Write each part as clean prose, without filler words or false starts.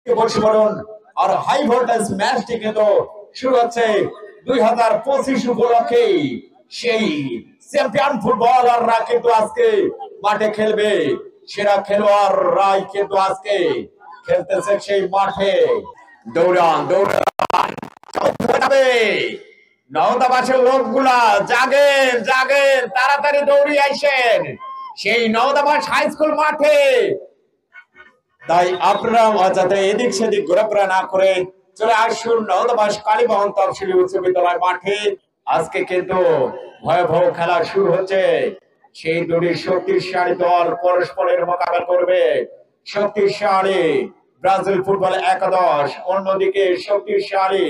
বসে পড়ুন। আর high voltage ম্যাচটি কিন্তু শুরু হচ্ছে 2025 উপলক্ষে। সেই চ্যাম্পিয়ন ফুটবলাররা কিন্তু আজকে মাঠে খেলবে। সেরা খেলোয়াড়রাই কিন্তু আজকে খেলতেছে সেই মাঠে। দৌড়ান দৌড়ান যাবে। নওদাবাসের লোকগুলা জাগেন জাগেন, তাড়াতাড়ি দৌড়িয়ে আইসেন সেই নওদাবাস হাই স্কুল মাঠে। তাই আপনারা যাতে এদিক সেদিক ঘোরাফেরা না করে চলে আসুন নওদাবাস কালীমোহন তফসিলি উচ্চ বিদ্যালয় মাঠে। আজকে কিন্তু ভয়াবহ খেলা শুরু হচ্ছে। সেই দুটি শক্তিশালী দল পরস্পরের মোকাবেলা করবে। শক্তিশালী ব্রাজিল ফুটবল একাদশ, অন্যদিকে শক্তিশালী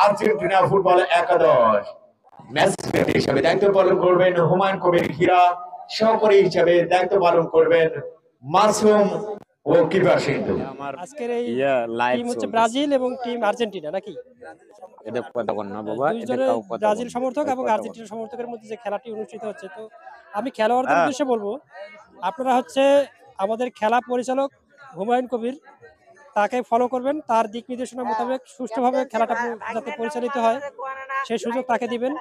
আর্জেন্টিনা ফুটবল একাদশ। ম্যাচ হিসেবে দায়িত্ব পালন করবেন হুমায়ুন কবির হীরা, সহকারী হিসেবে দায়িত্ব পালন করবেন মাসুম ও কিপার সিন্ধু। আজকের এই টিম হচ্ছে ব্রাজিল এবং টিম আর্জেন্টিনা নাকি? এটা কথা বল না বাবা, দুইজনে ব্রাজিল সমর্থক এবং আর্জেন্টিনা সমর্থকের মধ্যে যে খেলাটি অনুষ্ঠিত হচ্ছে, তো আমি খেলোয়াড়দের উদ্দেশ্যে বলবো, আপনারা হচ্ছে আমাদের খেলা পরিচালক হুমায়ুন কবির, তাকে ফলো করবেন, তার দিক নির্দেশনা মোতাবেক সুষ্ঠুভাবে খেলাটা যাতে পরিচালিত হয় সেই সুযোগ তাকে দিবেন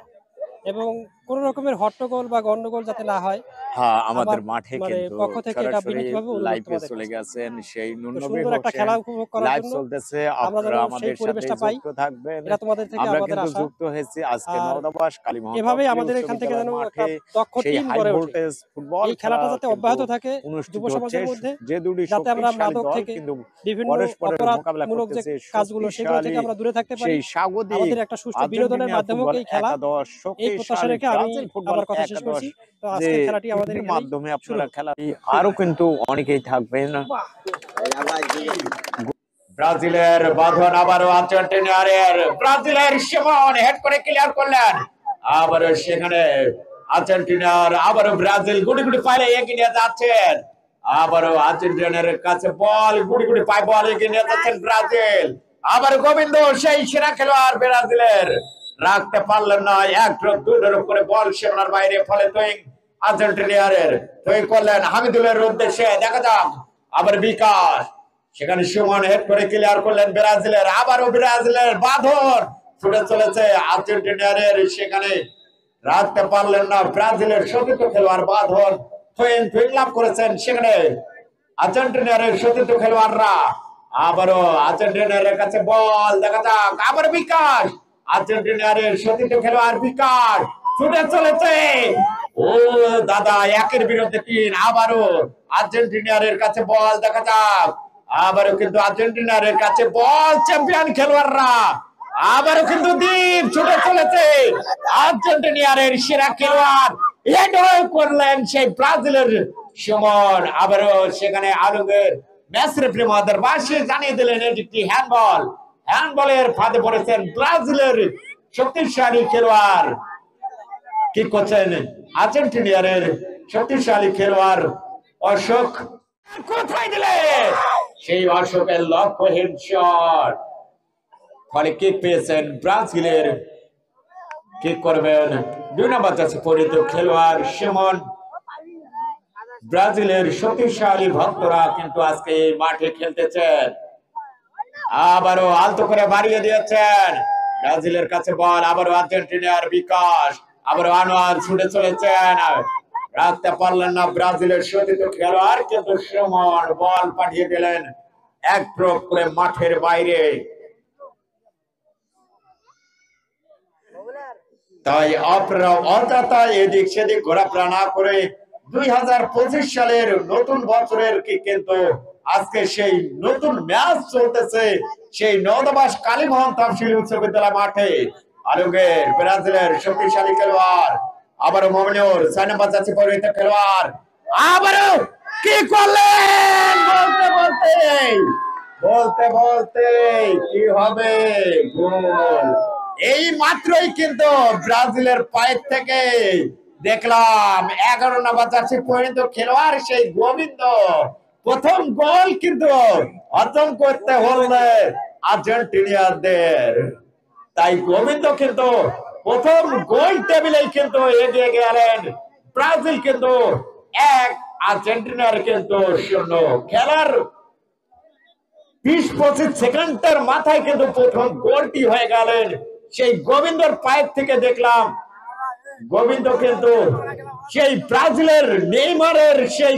এবং কোনো রকমের হট্টগোল বা গন্ডগোল যাতে না হয়। হ্যাঁ, আমাদের মাঠে কিন্তু পক্ষ থেকে এটা বিনীতভাবে লাইভে চলে গেছেন সেই সুন্দর একটা খেলা উপভোগ করার লাইভ জন্য চলতেছে। আমরা আপনারা যেন আমাদের সেই পরিবেশটা সাথে পাই, যুক্ত থাকবেন। এটা তোমাদের থেকে আমরা আমাদের কিন্তু আশা। যুক্ত হয়েছি আজকে নওদাবাস কালীমোহন এভাবেই আমাদের এখান থেকে যেন একটা দক্ষ টিম গড়ে ওঠে। এই খেলাটা যাতে অব্যাহত থাকে যুব সমাজের মধ্যে, যে দুটি যাতে আমরা শক্তিশালী মাদক দল থেকে কিন্তু বিভিন্ন পরস্পরের মোকাবেলা অপরাধমূলক যে করতেছে, কাজগুলো সেগুলো থেকে আমরা দূরে থাকতে পারি। সেই স্বাগতিক আমাদের একটা সুষ্ঠু বিনোদনের মাধ্যমে এই খেলা, এই প্রত্যাশা রেখে আমি আমার কথা শেষ করছি। তো আজকের খেলাটি আমাদের মাধ্যমে আপনারা খেলা আরো কিন্তু অনেকেই থাকবেন। ব্রাজিলের বাঁধন আবারও আর্জেন্টিনার ব্রাজিলের সিমন হেড করে ক্লিয়ার করলেন। আবারও সেখানে আর্জেন্টিনার আবারও ব্রাজিল গুটি গুটি পায়ে এগিয়ে নিয়ে যাচ্ছেন। আবারও আর্জেন্টিনার কাছে বল, গুটি গুটি পায়ে বল এগিয়ে নিয়ে যাচ্ছেন ব্রাজিল। আবার গোবিন্দ সেই সেরা খেলোয়াড় ব্রাজিলের রাখতে পারলেন না, এক ড্রপ দুই ড্রপ করে বল সীমানার বাইরে, ফলে তুই আর্জেন্টিনার তুই করলেন হামিদুলের উদ্দেশ্যে। দেখা যাক আবার বিকাশ, সেখানে সুমন হেড করে ক্লিয়ার করলেন ব্রাজিলের। আবারও ব্রাজিলের বাঁধন ছুটে চলেছে আর্জেন্টিনার, সেখানে রাখতে পারলেন না ব্রাজিলের সতীর্থ খেলোয়াড় বাঁধন ফিল্ড লাভ করেছেন। সেখানে আর্জেন্টিনার সতীর্থ খেলোয়াড়রা আবারও আর্জেন্টিনার কাছে বল, দেখা যাক আবার বিকাশ, আর্জেন্টিনার সতীর্থ খেলোয়াড় বিকাশ ছুটে চলেছে। ও দাদা, একের বিরুদ্ধে তিন। আবারও আর্জেন্টিনার কাছে বল, দেখা যাক আবারও কিন্তু আর্জেন্টিনার কাছে বল, চ্যাম্পিয়ন খেলোয়াড়রা আবারও কিন্তু দ্বীপ ছুটে চলেছে আর্জেন্টিনার সেরা খেলোয়াড় হেড করলেন সেই ব্রাজিলের সুমন। আবারও সেখানে আলুগের ম্যাচ রেফারি মহোদয় বাসে জানিয়ে দিলেন এটি একটি হ্যান্ডবল। হ্যান্ডবলের ফাঁদে পড়েছেন ব্রাজিলের শক্তিশালী খেলোয়াড়। কি করছেন আর্জেন্টিনার শক্তিশালী খেলোয়াড় অশোক, কোথায় দিলেন সেই অশোকের লক্ষ্য হেডশট, ফলে কিক পেয়েছেন ব্রাজিলের। কিক করবেন 2 নম্বর জার্সি পরিহিত খেলোয়াড় সিমন। ব্রাজিলের শক্তিশালী ভক্তরা কিন্তু আজকে এই মাঠে খেলতেছেন। আবারও আলতো করে বাড়িয়ে দিয়েছেন, ব্রাজিলের কাছে বল, আবারও আর্জেন্টিনার বিকাশ, আবারও আনোয়ার ছুটে চলেছেন, রাখতে পারলেন না ব্রাজিলের সতীর্থ খেলোয়াড়, কিন্তু সুমন বল পাঠিয়ে দিলেন এক ড্রপ করে মাঠের বাইরে। তাই আপনারা অযথা এদিক সেদিক ঘোরাফেরা না করে 2025 সালের নতুন বছরের কিন্তু আজকে সেই নতুন ম্যাচ চলতেছে সেই নওদাবাস কালীমোহন তফসিলি উচ্চ বিদ্যালয় মাঠে। আলুগের ব্রাজিলের শক্তিশালী খেলোয়াড়, আবারও মমিনুর 6 নম্বর জার্সি পরিহিত খেলোয়াড়, আবারও কি করলেন বলতে বলতে বলতে বলতে কি হবে গোল। এই মাত্রই কিন্তু ব্রাজিলের পায়ের থেকে দেখলাম 11 নম্বর জার্সি পরিহিত খেলোয়াড় সেই গোবিন্দ প্রথম গোল কিন্তু অর্জন করতে হলে আর্জেন্টিনারদের। তাই গোবিন্দ কিন্তু প্রথম গোল টেবিলে কিন্তু এগিয়ে গেলেন। ব্রাজিল কিন্তু 1, আর্জেন্টিনার কিন্তু 0। খেলার 20-25 সেকেন্ডের মাথায় কিন্তু প্রথম গোলটি হয়ে গেলেন সেই গোবিন্দর পায়ের থেকে। দেখলাম গোবিন্দ কিন্তু সেই ব্রাজিলের নেইমারের সেই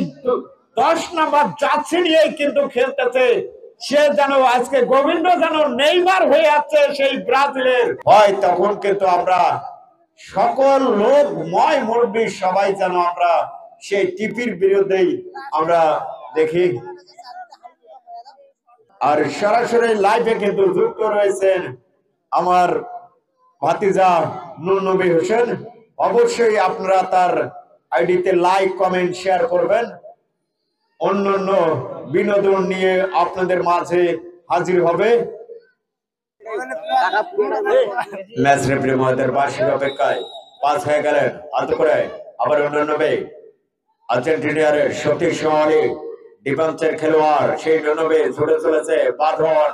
10 নম্বর জার্সি নিয়ে কিন্তু খেলতেছে। সে যেন আজকে গোবিন্দ যেন নেইমার হয়ে আছে সেই ব্রাজিলের হয়। তখন কিন্তু আমরা সকল লোক ময় মুরব্বী সবাই যেন আমরা সেই টিপির বিরুদ্ধেই আমরা দেখি। আর সরাসরি লাইভে কিন্তু যুক্ত রয়েছেন আমার ভাতিজা নূর নবী হোসেন। অবশ্যই আপনারা তার আইডিতে লাইক কমেন্ট শেয়ার করবেন। অন্যান্য বিনোদন নিয়ে আপনাদের মাঝে হাজির হবে। ম্যাচ রেফারি মহোদয়ের বার্ষিক অপেক্ষায় পাস হয়ে গেলেন আলতো করে আবার অন্যান্য আর্জেন্টিনার শক্তিশালী ডিফেন্সের খেলোয়াড় সেই নবে ছুটে চলেছে বাঁধন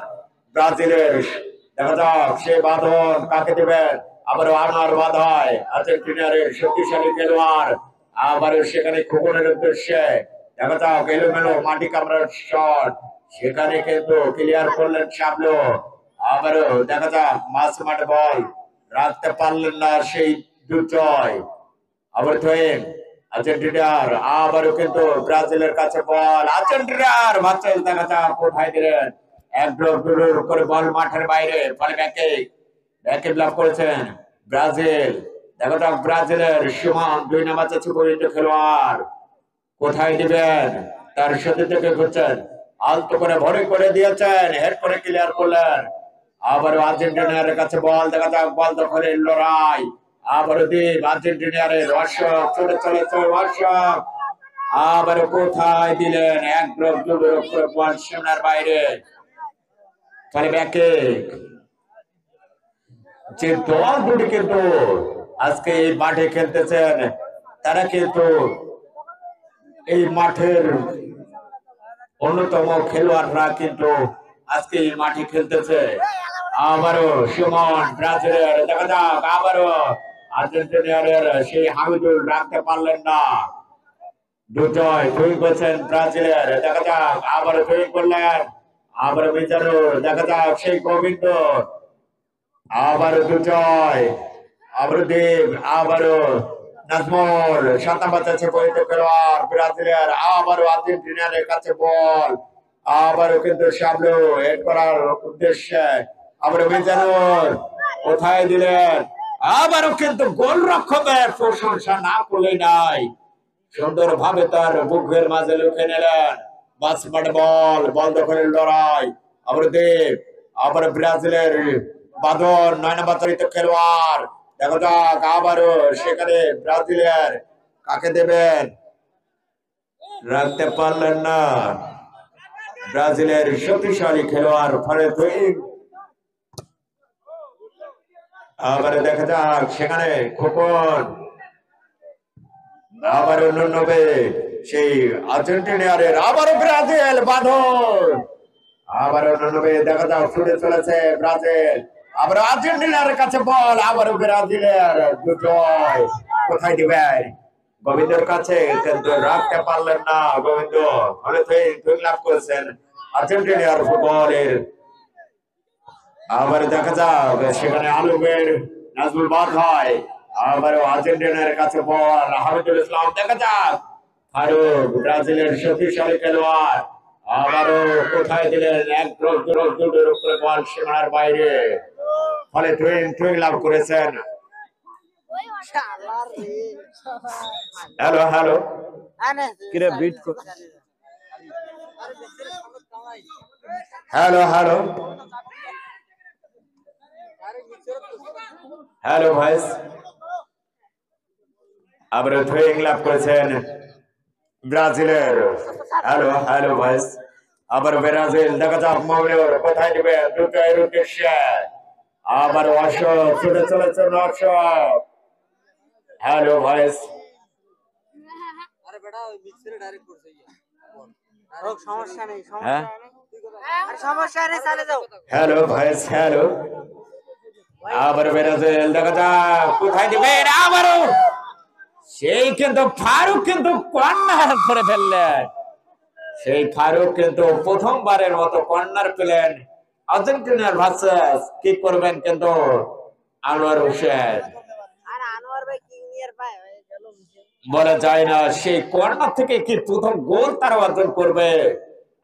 ব্রাজিলের। দেখা যাক সেই বাঁধন কাকে দেবেন। আবারও আনার বাধায় আর্জেন্টিনার শক্তিশালী খেলোয়াড় আবারও সেখানে খোকনের উদ্দেশ্যে দেখা যাক এলোমেলো মাটি কামড়ার শট, সেখানে কিন্তু ক্লিয়ার করলেন শাবলো। আবারও দেখা যাক মাঝ মাঠে বল রাখতে পারলেন না সেই দুর্জয়। আবার থয়েন আর্জেন্টিনার আবারও কিন্তু ব্রাজিলের কাছে বল। আর্জেন্টিনার বাচ্চাল দেখা যাক কোথায় দিলেন এক দূর করে বল মাঠের বাইরে। ফলে ব্যাকে লাভ করেছেন ব্রাজিল। দেখা যাক ব্রাজিলের সমান 2 নম্বর চাচ্ছে পরিচিত খেলোয়াড় কোথায় দিবেন তার সাথে থেকে ঘুরছেন আলতো করে ভরে করে দিয়েছেন, হেড করে ক্লিয়ার করলেন। আবারও আর্জেন্টিনার কাছে বল। দেখা যাক বল দখলের লড়াই। আবারও দ্বীপ আর্জেন্টিনার দর্শক চলে চলেছে দর্শক। আবারও কোথায় দিলেন এক দূর করে বল সীমানার বাইরে। ফলে ব্যাকে যে দল দুটি কিন্তু আজকে এই মাঠে খেলতেছেন তারা কিন্তু এই মাঠের অন্যতম খেলোয়াড়রা কিন্তু আজকে এই মাঠে খেলতেছে। আবারও সুমন ব্রাজিলের দেখা যাক আবারও আর্জেন্টিনার সেই হামিদুল রাখতে পারলেন না। দুজয় তৈরি করছেন ব্রাজিলের। দেখা যাক আবারও তৈরি করলেন আবারও মিজানুর। দেখা যাক সেই গোবিন্দ আবারও দুজয় আবারও দেব আবারও নাজমুল 7 নম্বর চাচ্ছে পরিচিত খেলোয়াড় ব্রাজিলের। আবারও আর্জেন্টিনার কাছে বল। আবারও কিন্তু শাবলো হেড করার উদ্দেশ্যে আবারও মিজানুর কোথায় দিলেন। আবারও কিন্তু গোলরক্ষকের প্রশংসা না করলে নাই, সুন্দর ভাবে তার বুকের মাঝে লুকে নিলেন। বাসমাট বল দখলের লড়াই। আবার দেব আবার ব্রাজিলের বাঁধন 9 নম্বর চালিত খেলোয়াড়। দেখা যাক আবারও সেখানে ব্রাজিলের কাকে দেবেন রাখতে পারলেন না ব্রাজিলের শক্তিশালী খেলোয়াড়। ফলে আবার দেখা যাক সেখানে খোকন আবার 89 সেই আর্জেন্টিনার আবারও ব্রাজিল বাঁধন। আবার 89 দেখা যাক ছুটে চলেছে ব্রাজিল। আবার আর্জেন্টিনার কাছে বল। আবারও ব্রাজিলের দুজয় কোথায় দিবেন গোবিন্দর কাছে কিন্তু রাখতে পারলেন না গোবিন্দ। ফলে দুই লাভ করেছেন আর্জেন্টিনার ফুটবলের। আবার দেখা যাক সেখানে আলুবের নাজমুল বাদ হয়। আবারও আর্জেন্টিনার কাছে বল হামিদুল ইসলাম। দেখা যাক ফারুক ব্রাজিলের শক্তিশালী খেলোয়াড় আবারও কোথায় দিলেন এক দূরের উপরে বল সীমানার বাইরে। ফলে টুইং লাভ করেছেন। হ্যালো হ্যালো কিরে বিট হ্যালো হ্যালো হ্যালো ভাইস আবার টুইং লাভ করেছেন ব্রাজিলের। হ্যালো হ্যালো ভাইস আবার ব্রাজিল। দেখা যাক মৌলের কোথায় দিবে দুটোর উদ্দেশ্যে। আবার অশোক ছুটে চলেছে অশোক। হ্যালো ভাইস হ্যালো ভাইস হ্যালো আবার ব্রাজিল। দেখা যাক কোথায় দিবে আবারও সেই কিন্তু ফারুক কিন্তু কর্নার করে ফেললেন। সেই ফারুক কিন্তু প্রথমবারের মতো কর্নার পেলেন আর্জেন্টিনার ভার্সেস কি করবেন কিন্তু আনোয়ার হোসেন বলা যায় না সেই কর্নার থেকে কি প্রথম গোল তারা অর্জন করবে।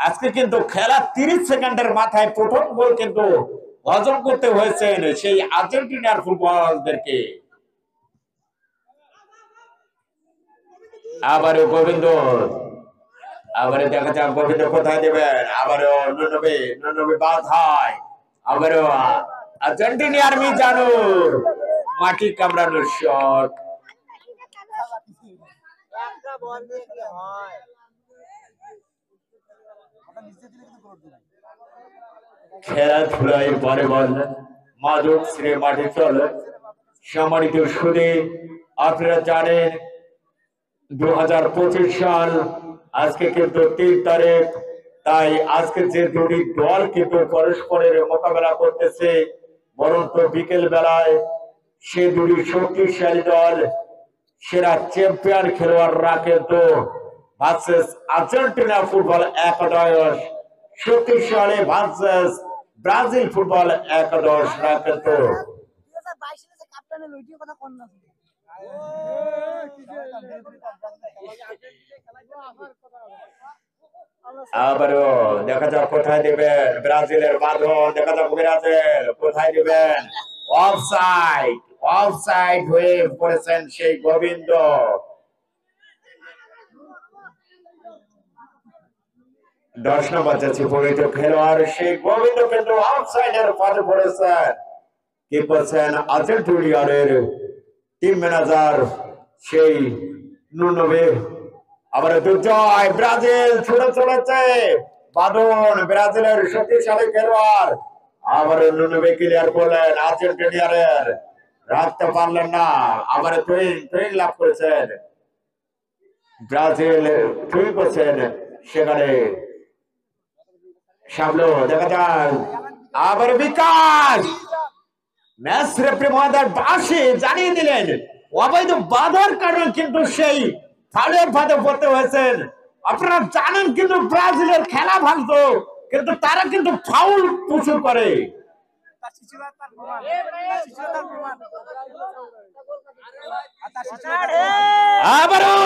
আজকে কিন্তু খেলা 30 সেকেন্ডের মাথায় প্রথম গোল কিন্তু অর্জন করতে হয়েছে সেই আর্জেন্টিনার ফুটবলারদেরকে। আবারও গোবিন্দ, আবারও দেখা যাক গোবিন্দ কোথায় দেবেন, আবারও নুনবে বাধায়, আবারও আর্জেন্টিনার মিজানুর মাটি কামড়ানোর শট। খেলাধুলায় পরে বললেন মাদক শ্রী মাঠে চলে। সম্মানিত সুদী, আপনারা জানেন 2025 সাল আজকে কিন্তু 3 তারিখ, তাই আজকে যে দুটি দল কিন্তু পরস্পরের মোকাবেলা করতেছে, বরং তো বিকেল বেলায় সে দুটি শক্তিশালী দল সেরা চ্যাম্পিয়ন খেলোয়াড়রা কিন্তু ভার্সেস আর্জেন্টিনা ফুটবল একাদশ, শক্তিশালী ভার্সেস ব্রাজিল ফুটবল একাদশরা কিন্তু আবারও দেখা যাক কোথায় দিবেন ব্রাজিলের বাঁধন, দেখা যাক ব্রাজিল কোথায় দিবেন। অফসাইড হয়ে পড়েছেন সেই গোবিন্দ। দশ নম্বর যাচ্ছে পরিচিত খেলোয়াড় সেই গোবিন্দ কিন্তু অফসাইডের ফাঁদে পড়েছেন। কি করছেন আর্জেন্টিনার টিম ম্যানেজার সেই নুনবে। আবার দুর্জয়, ব্রাজিল ছুটে চলেছে, বাঁধন ব্রাজিলের শক্তিশালী খেলোয়াড়, আবার নুনবে ক্লিয়ার করলেন আর্জেন্টিনার, রাখতে পারলেন না, আবার ট্রেন লাভ করেছেন ব্রাজিল, ট্রেন করছেন সেখানে সামলো। দেখা যাক আবার বিকাশ, ম্যাচ রেফারি মহোদয় বাসে জানিয়ে দিলেন অবৈধ বাধার কারণে কিন্তু সেই ফাউলের ফাঁদে পড়তে হয়েছেন। আপনারা জানেন কিন্তু ব্রাজিলের খেলা ভাঙতো, কিন্তু তারা কিন্তু ফাউল প্রচুর করে। আবারও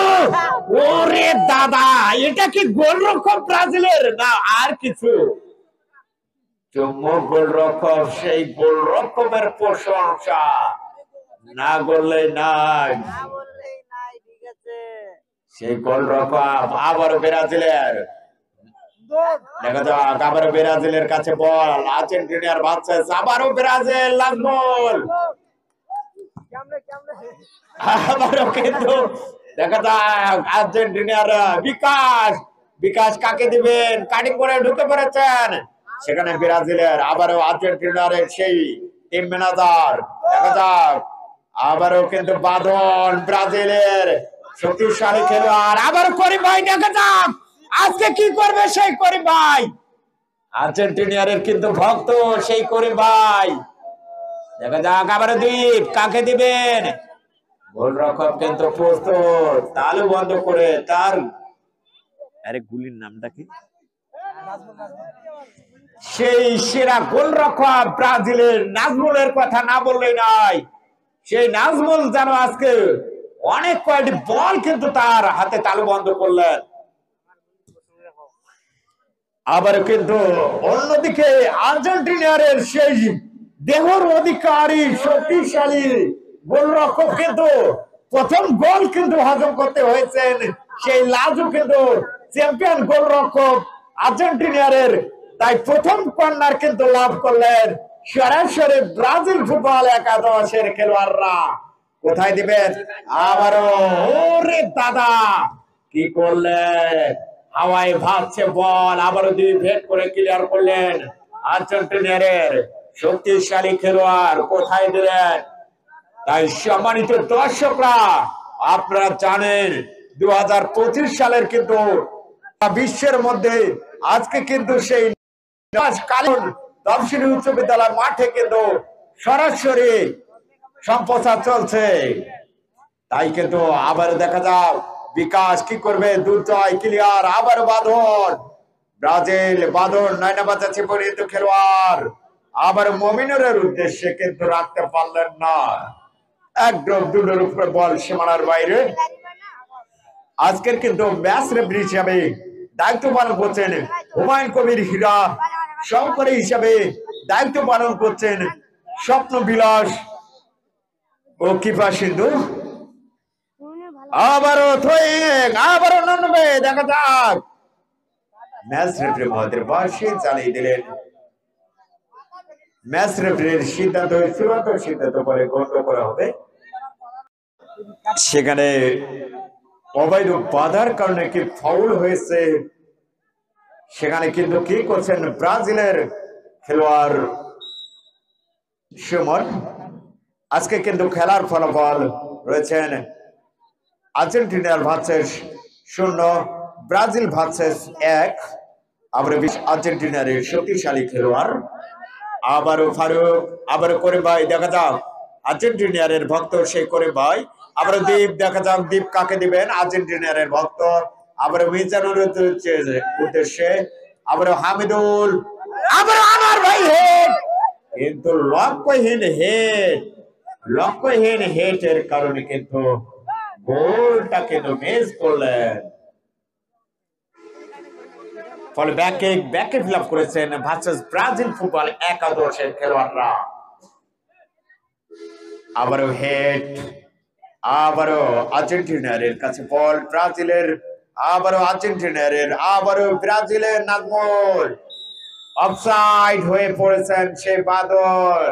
ওরে দাদা, এটা কি গোলরক্ষক ব্রাজিলের না আর কিছু? চুম্বক গোলরক্ষক, সেই গোলরক্ষকের প্রশংসা না করলে নাই, সেই গোলরক্ষক। আবার ব্রাজিলের দেখা যাক, আবার ব্রাজিলের কাছে বল, আর্জেন্টিনার ভার্সেস আবারও ব্রাজিল, লাস্ট বল। আবারও কিন্তু দেখা যাক আর্জেন্টিনার বিকাশ কাকে দিবেন, কাটিং করে ঢুকে পড়েছেন সেখানে ব্রাজিলের, আবারও আর্জেন্টিনার সেই টিম ম্যানেজার। দেখা যাক আবারও কিন্তু বাঁধন ব্রাজিলের শক্তিশালী খেলোয়াড়, আবার করিম ভাই, দেখা যাক আজকে কি করবে সেই করিম ভাই, আর্জেন্টিনার কিন্তু ভক্ত সেই করিম ভাই। দেখা যাক আবার দ্বীপ কাকে দিবেন, গোলরক্ষক কিন্তু প্রস্তুত, তালু বন্ধ করে তার আরে গুলির নামটা কি, সেই সেরা গোলরক্ষক ব্রাজিলের নাজমুলের কথা না বললেই নাই। সেই নাজমুল যেন আজকে অনেক কয়েকটি বল কিন্তু তার হাতে তালু বন্ধ করলেন। আবার কিন্তু অন্যদিকে আর্জেন্টিনার সেই দেহর অধিকারী শক্তিশালী গোলরক্ষক কিন্তু প্রথম গোল কিন্তু হজম করতে হয়েছেন সেই লাজু কিন্তু চ্যাম্পিয়ন গোলরক্ষক আর্জেন্টিনার, তাই প্রথম কর্নার কিন্তু লাভ করলেন সরাসরি ব্রাজিল ফুটবল একাদশের খেলোয়াড়রা। কোথায় দিবেন আবারও, ওরে দাদা কি করলেন, হাওয়ায় ভাসছে বল, আবারও দুই ভেট করে ক্লিয়ার করলেন আর্জেন্টিনার শক্তিশালী খেলোয়াড়, কোথায় দিলেন। তাই সম্মানিত দর্শকরা, আপনারা জানেন 2025 সালের কিন্তু বিশ্বের মধ্যে আজকে কিন্তু সেই কালীন তফসিলি উচ্চ বিদ্যালয় মাঠে কিন্তু সরাসরি সম্প্রচার চলছে। তাই কিন্তু আবার দেখা যাক বিকাশ কি করবে, দুর্জয় ক্লিয়ার, আবার বাঁধন, ব্রাজিল বাঁধন 9 নাম্বার যাচ্ছে পরিণত খেলোয়াড়, আবার মমিনুরের উদ্দেশ্যে কিন্তু রাখতে পারলেন না, একদম দুটোর উপরে বল সীমানার বাইরে। আজকের কিন্তু ম্যাচ রেফারি হিসাবে দায়িত্ব পালন করছেন হুমায়ুন কবির হীরা, সহকারী হিসাবে দায়িত্ব পালন করছেন স্বপ্ন বিলাস ও কিপা সিন্ধু। আবারও থ্রোয়িং, আবারও নামবে, দেখা যাক। ম্যাচ রেফারি মহোদয় বাঁশি চালিয়ে দিলেন। ম্যাচ রেফারির সিদ্ধান্ত চূড়ান্ত সিদ্ধান্ত পরে গণ্য করা হবে। সেখানে অবৈধ বাধার কারণে কি ফাউল হয়েছে, সেখানে কিন্তু কি করছেন ব্রাজিলের খেলোয়াড় সুমন। আজকে কিন্তু খেলার ফলাফল রয়েছেন আর্জেন্টিনার ভার্সেস 0, ব্রাজিল ভার্সেস 1। আবার আর্জেন্টিনার শক্তিশালী খেলোয়াড় আবারও ফারুক, আবারও করিম ভাই, দেখা যাক আর্জেন্টিনার ভক্ত সেই করিম ভাই, আবার দীপ, দেখা যাক দীপ কাকে দিবেন আর্জেন্টিনার ভক্ত, আবার মিজানুর উদ্দেশ্যে, আবার হামিদুল, আবার আমার ভাই হেড, কিন্তু লক্ষ্যহীন হেডের কারণে কিন্তু গোলটা কিন্তু মিস করলেন। ফলে ব্যাকে ফিল আপ করেছেন ভার্সেস ব্রাজিল ফুটবল একাদশের খেলোয়াড়রা। আবারও হেড, আবারও আর্জেন্টিনার কাছে বল ব্রাজিলের, আবারও আর্জেন্টিনার, আবারও ব্রাজিলের নাজমুল, অফসাইড হয়ে পড়েছেন সেই বাদল,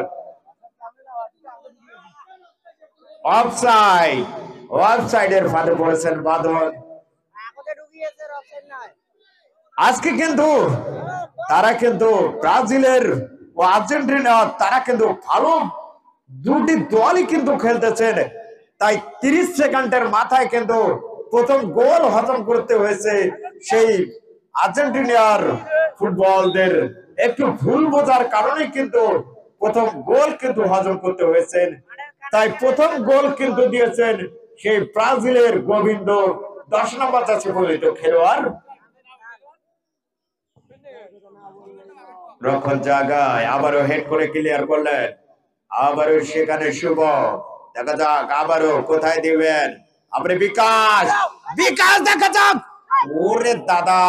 অফসাইডের ফাঁদে পড়েছেন বাদল। আজকে কিন্তু তারা কিন্তু ব্রাজিলের ও আর্জেন্টিনা তারা কিন্তু ভালো দুটি দলই কিন্তু খেলতেছেন, তাই 30 সেকেন্ডের মাথায় কিন্তু প্রথম গোল হজম করতে হয়েছে সেই আর্জেন্টিনার ফুটবলদের একটু ভুল বোঝার কারণে কিন্তু প্রথম গোল কিন্তু হজম করতে হয়েছে। তাই প্রথম গোল কিন্তু দিয়েছেন সেই ব্রাজিলের গোবিন্দ, 10 নম্বর যাচ্ছে পরিণত খেলোয়াড়। রক্ষণ জায়গায় আবারও হেড করে ক্লিয়ার করলেন, আবারও সেখানে শুভ, দেখা যাক আবারও কোথায় দিবেন, আপনি বিকাশ, দেখা যাক, ওরে দাদা,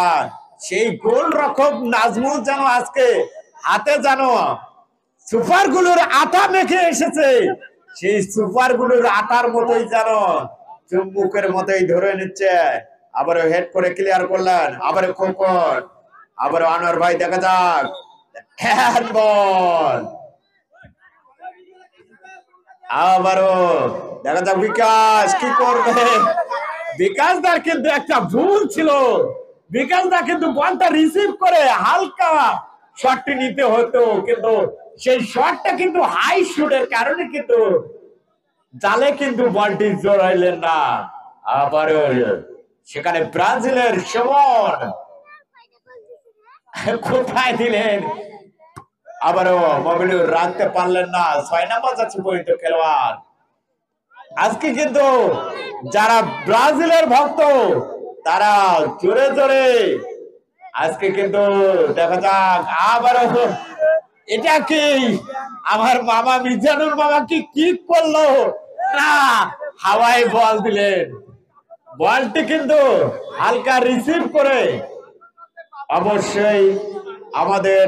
সেই গোল রক্ষক নাজমুল যেন আজকে হাতে যেন সুপার গুলোর আটা মেখে এসেছে, সেই সুপার গুলোর আটার মতোই যেন চুম্বুকের মতোই ধরে নিচ্ছে। আবারও হেড করে ক্লিয়ার করলেন, আবারও খোকন, আবারও আনোয়ার ভাই, দেখা যাক হ্যান্ডবল, আবারও দেখা যাক বিকাশ কি করবে। বিকাশ দার কিন্তু একটা ভুল ছিল, বিকাশ দা কিন্তু বলটা রিসিভ করে হালকা শটটি নিতে হতো, কিন্তু সেই শটটা কিন্তু হাই শুটের কারণে কিন্তু জালে কিন্তু বলটি জড়াইলেন না। আবারও সেখানে ব্রাজিলের সুমন কোথায় দিলেন, আবারও মমিনুর রাখতে পারলেন না, 6 নম্বর যাচ্ছে পরিণত খেলোয়াড়। আজকে কিন্তু যারা ব্রাজিলের ভক্ত তারা জোরে জোরে আজকে কিন্তু দেখা যাক আবারও, এটা কি আমার মামা মিজানুর মামা কি করলো না, হাওয়ায় বল দিলেন, বলটি কিন্তু হালকা রিসিভ করে অবশ্যই আমাদের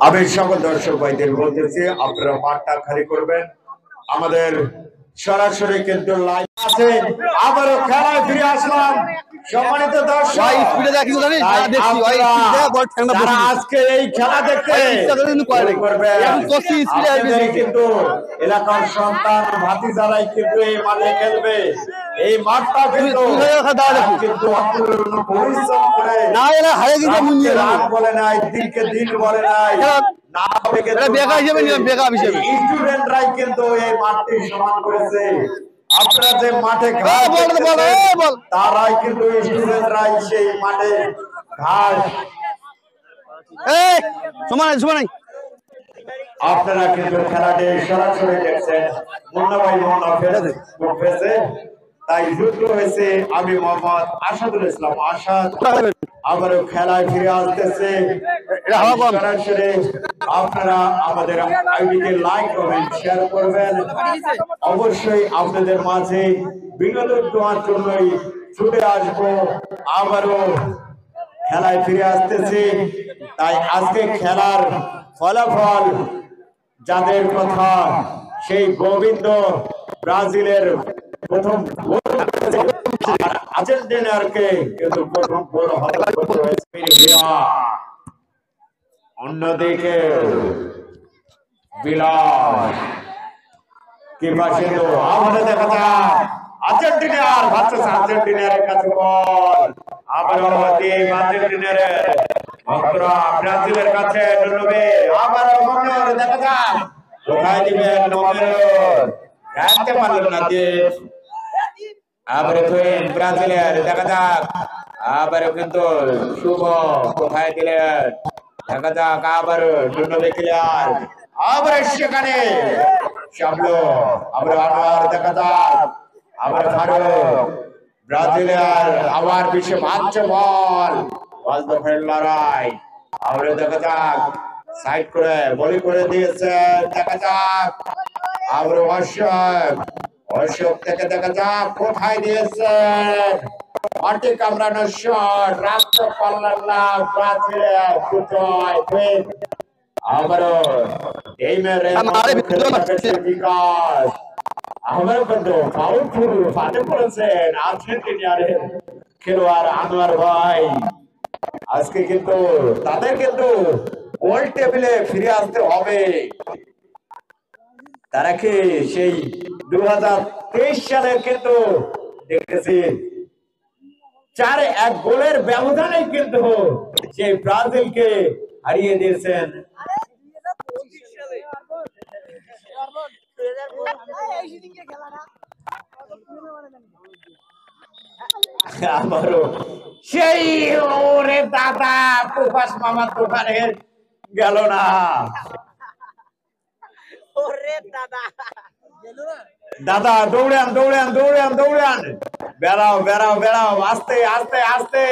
আমি সকল দর্শক ভাইদের বলতেছি আপনারা মাঠটা খালি করবেন, আমাদের সরাসরি কিন্তু লাইভ আছে। আবারও খেলায় ফিরে আসলাম সম্মানিত দর্শক, যারা আজকে এই খেলা দেখতে কিন্তু এলাকার সন্তান ভাতিজারাই কিন্তু এই মাঠে খেলবে, এই মাঠটা কিন্তু পরিশ্রম করে বলে নাই, দিনকে দিন বলে নাই, স্টুডেন্টরাই কিন্তু এই মাঠটি সমান করেছে। আপনারা যে মাঠে তারাই কিন্তু স্টুডেন্টরাই সেই মাঠে ঘাস আপনারা কিন্তু খেলাটি সরাসরি দেখছেন মুন্না ভাই মুন্না ফেসবুক পেজে। তাই যুক্ত হয়েছে আমি মোহাম্মদ আসাদুল ইসলাম আসাদ। আবারও খেলায় ফিরে আসতেছে সরাসরি। আপনারা আমাদের আইডিকে লাইক কমেন্ট শেয়ার করবেন। অবশ্যই আপনাদের মাঝে বিনোদন দেওয়ার জন্যই ছুটে আসবো। আবারও খেলায় ফিরে আসতেছি। তাই আজকে খেলার ফলাফল যাদের কথা, সেই গোবিন্দ ব্রাজিলের প্রথম আর আর্জেন্টিনারকে কিন্তু প্রথম গোল করতে হয়েছে। অন্যদিকে বিলাস কি পাশে তো আমাদের দেখা যাক আর্জেন্টিনার ভার্সেস আর্জেন্টিনার কাছে বল। আবার আর্জেন্টিনার ব্রাজিলের কাছে আবার দেখা যাক কোথায় দিবেন রাখতে পারলেন না যে আবার ব্রাজিলের দেখা যাক। আবার কিন্তু শুভ কোথায় দিলেন দেখা যাক। আবার ক্লিয়ার আবার সেখানে সাবলো আবার আনোয়ার দেখা যাক। আবার ফারুক ব্রাজিলের আবার বিশ্বে ভাবছে বল দখলের লড়াই। আবার দেখা যাক সাইড করে বলি করে দিয়েছে দেখা যাক। আবার অশোক থেকে দেখা যাক কোথায় দিয়েছেন মাটি কামড়ানোর শট রাখতে পারলেন না ব্রাজিলের কোথায়। আবারও এই বিকাশ আমারও কিন্তু পাওয়ারফুল ফাটে পড়েছেন আর্জেন্টিনারের খেলোয়াড় আনোয়ার ভাই। আজকে কিন্তু তাদের কিন্তু গোল টেবিলে ফিরে আসতে হবে। তারা কি সেই 2023 সালে কিন্তু দেখতেছি 4-1 গোলের ব্যবধানে কিন্তু সেই ব্রাজিলকে হারিয়ে দিয়েছেন। আবারও সেই ওরে দাদা প্রকাশ মামার দোকানে গেল না। দাদা দৌড়ান দৌড়ান দৌড়ান দৌড়ান বেড়াও বেড়াও বেড়াও আস্তে আস্তে আস্তে।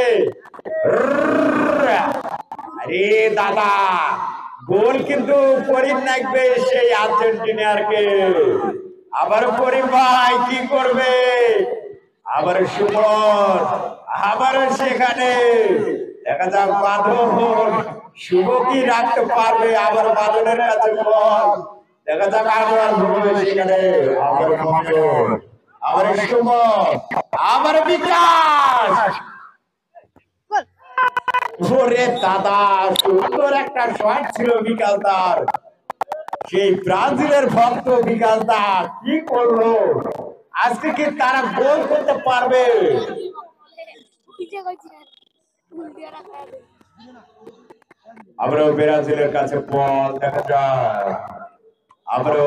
আরে দাদা গোল কিন্তু করিম নাকবে সেই আর্জেন্টিনারকে। আবার করিম ভাই কি করবে? আবার সুমন আবার সেখানে দেখা যাক বাঁধন শুভ কি রাখতে পারবে। আবার বাঁধনের কাছে বল দেখা যাক আবার সেখানে আবার আবার সুমন আবার বিকাশ। ওরে দাদা সুন্দর একটা শট ছিল বিকাশ দার। সেই ব্রাজিলের ভক্ত বিকাশ দা কি করলো? আজকে কি তারা গোল করতে পারবে? আবারও ব্রাজিলের কাছে বল দেখা যায়। আবারও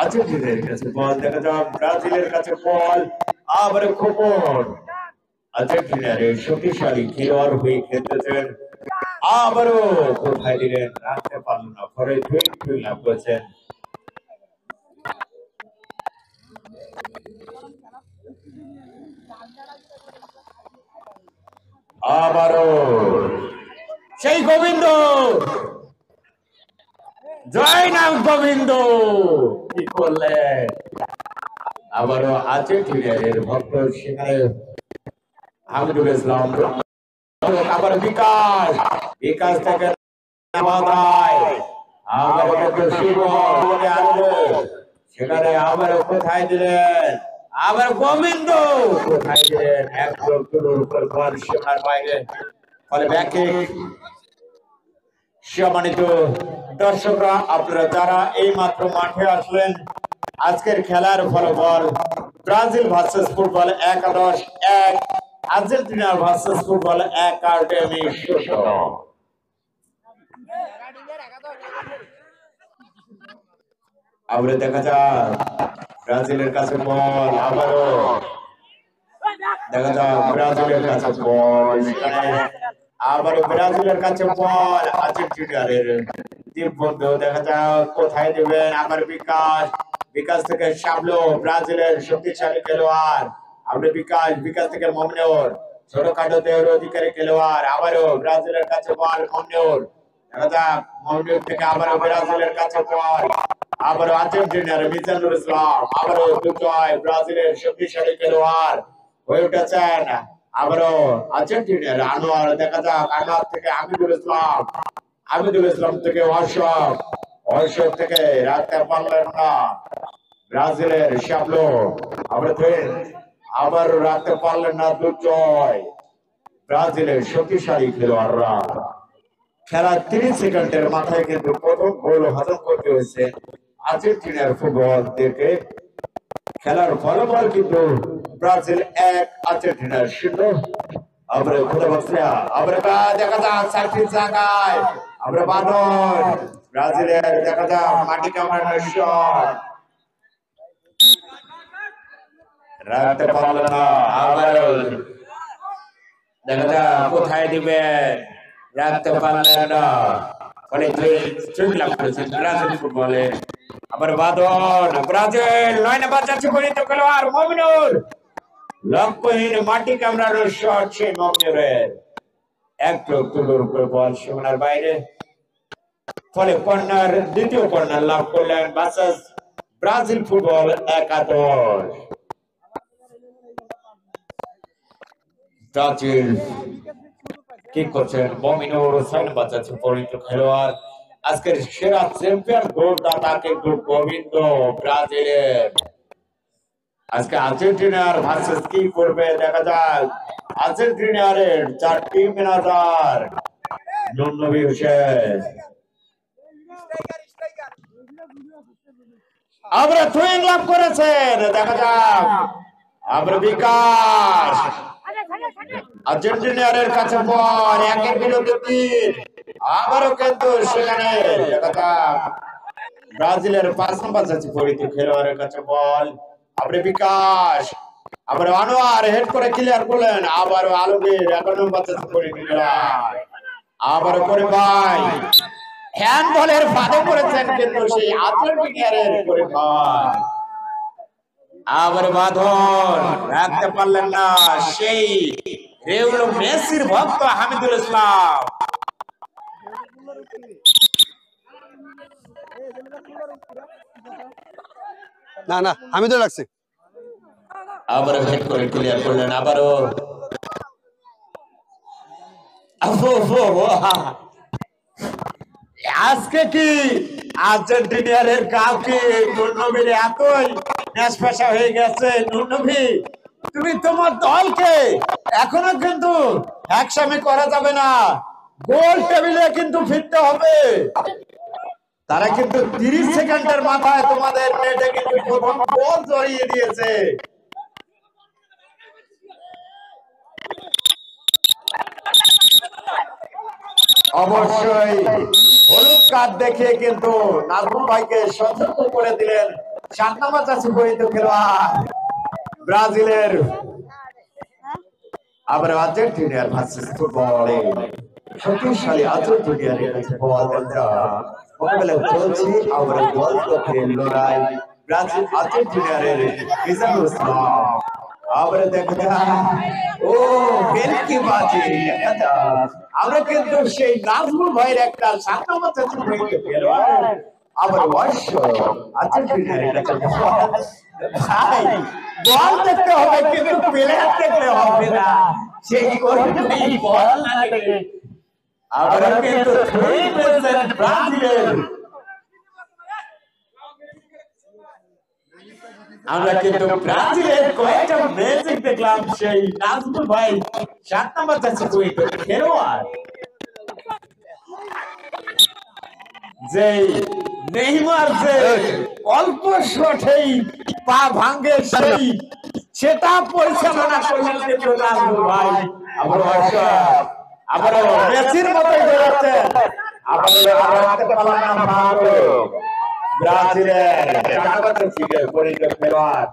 আর্জেন্টিনার কাছে বল দেখা যায়। ব্রাজিলের কাছে বল আবারও খোকন আর্জেন্টিনার শক্তিশালী খেলোয়াড় হয়ে খেলতেছেন। আবারও কোথায় দিলেন রাখতে পারলেন না। পরে লাভ করেছেন। আবারও সেই গোবিন্দ জয় নাম গোবিন্দ কি করলেন? আবারও আর্জেন্টিনার ভক্ত সেখানে হামিদুল ইসলাম। আবার বিকাশ বিকাশ থেকে সেখানে আবার কোথায় দিলেন? আবার গোবিন্দ কোথায় দিলেন? সীমার বাইরে। ফলে ব্যাকে সম্মানিত দর্শকরা আপনারা যারা এই মাত্র মাঠে আসলেন, আজকের খেলার ফলাফল Brazil versus football 11-1, Argentina versus football academy শোষণ। আবার দেখা যাক ব্রাজিলের কাছে বল। আবারও দেখা যাক ব্রাজিলের কাছে বল। আবার ব্রাজিলের কাছে বল আর্জেন্টিনার টিম বন্ধু দেখা যাক কোথায় দেবেন আবার বিকাশ বিকাশ থেকে শাবলো ব্রাজিলের শক্তিশালী খেলোয়াড় আমরা বিকাশ থেকে মমিনুর ছোটখাটো দেহের অধিকারী খেলোয়াড় আবারও ব্রাজিলের কাছে বল মমিনুর দেখা যাক মমিনুর থেকে আবারও ব্রাজিলের কাছে বল আবারও আর্জেন্টিনার মিজানুর ইসলাম আবারও দুজয় ব্রাজিলের শক্তিশালী খেলোয়াড় হয়ে উঠেছেন আবারও আর্জেন্টিনার আনোয়ার দেখা যাক আনোয়ার থেকে আমিদুল ইসলাম থেকে অশোক থেকে রাখতে পারলেন না ব্রাজিলের শাবলো আবার রাখতে পারলেন না দুজয় ব্রাজিলের শক্তিশালী খেলোয়াড়রা খেলা 30 সেকেন্ডের মাথায় কিন্তু প্রথম গোল হজম করতে হয়েছে আর্জেন্টিনার ফুটবল থেকে খেলার ফলাফল কিন্তু ব্রাজিল 1 আর্জেন্টিনা 0 আমরা খুদা বক্সা আমরা দেখা যাক সার্ফিস জায়গায় আমরা বাদন ব্রাজিলের দেখা যাক মাটি কামড়ানোর শট রাখতে পারল না আবার দেখা যাক কোথায় দিবে রাখতে পারলেন না ফলে চোখ লাভ করেছেন ব্রাজিল ফুটবলে আবার বাদন ব্রাজিল 9 নম্বর যাচ্ছে পরিণত খেলোয়াড় মমিনুর লক্ষ্যহীন মাটি কামড়ানোর শট সেই মমিনুরের একটু তুলোর উপরে বল সীমানার বাইরে ফলে কর্নার দ্বিতীয় কর্নার লাভ করলেন ভার্সেস ব্রাজিল ফুটবল একাদশ ব্রাজিল কি করছেন মমিনুর 6 নম্বর যাচ্ছে পরিণত খেলোয়াড় আজকের সেরা চ্যাম্পিয়ন গোলদাতা কিন্তু গোবিন্দ ব্রাজিলের আজকে আর্জেন্টিনার ভার্সেস কি করবে দেখা যাক আর্জেন্টিনার 4টি ম্যানেজার নবী হোসেন আবার থ্রোইং লাভ করেছেন দেখা যাক আবার বিকাশ আর্জেন্টিনার কাছে বল একের বিরুদ্ধে 3 আবারও কিন্তু সেখানে দেখা যাক ব্রাজিলের 5 নম্বর যাচ্ছে পরিণত খেলোয়াড়ের কাছে বল আবার বিকাশ আবার আনোয়ার হেড করে ক্লিয়ার করলেন আবার আলমগীর 11 নম্বর যাচ্ছে পরিণত খেলোয়াড় আবার করে ভাই হ্যান্ডবলের ফাঁদে পড়েছেন কিন্তু সেই আর্জেন্টিনার করে ভাই আবার বাঁধন রাখতে পারলেন না সেই রেউলো মেসির ভক্ত হামিদুল ইসলাম না হামিদুল লাগছে আবার হেড করে ক্লিয়ার করলেন আবারও আজকে কি আর্জেন্টিনার কাউকে নুনবীর এতই নেশপেশা হয়ে গেছে নুনবী তুমি তোমার দলকে এখনো কিন্তু একসামে করা যাবে না গোল টেবিলে কিন্তু ফিরতে হবে তারা কিন্তু 30 সেকেন্ডের মাথায় তোমাদের নেটে কিন্তু প্রথম গোল জড়িয়ে দিয়েছে অবশ্যই হলুদ কার্ড দেখে কিন্তু নাজমুল ভাইকে সতর্ক করে দিলেন 7 নম্বর যাচ্ছে পরিণত খেলোয়াড় ব্রাজিলের আবার আর্জেন্টিনার ভার্সেস ফুটবলে শক্তিশালী আর্জেন্টিনার কাছে বল মোকাবেলা চলছে আবার বল দখলের লড়াই ব্রাজিল আর্জেন্টিনার মিজানুর ইসলাম আবার দেখা ও বেলকি বাজি আমরা কিন্তু সেই নাজমুল ভাইয়ের একটা 7 নম্বর যাচ্ছে পরিণত খেলোয়াড় আবার আর্জেন্টিনার কাছে ভাই বল দেখতে হবে কিন্তু প্লেয়ার দেখতে হবে না সেই কোনটাই বল না লাগে আবার কিন্তু 3% ব্রাজিলের আমরা কিন্তু ব্রাজিলের কয়েকটা ম্যাজিক দেখলাম সেই নাজমুল ভাই 7 নম্বর যাচ্ছে খেলোয়াড় যে নেইমার যে অল্প শটেই পা ভাঙে সেই সেটা পরিচালনা করলেন কিন্তু নাজমুল ভাই আবার মেসির মতোই দৌড়াচ্ছে আবার রাখতে পারলাম না ভালো ব্রাজিলের টাকাতে থেকে পরিচয় খেলোয়াড়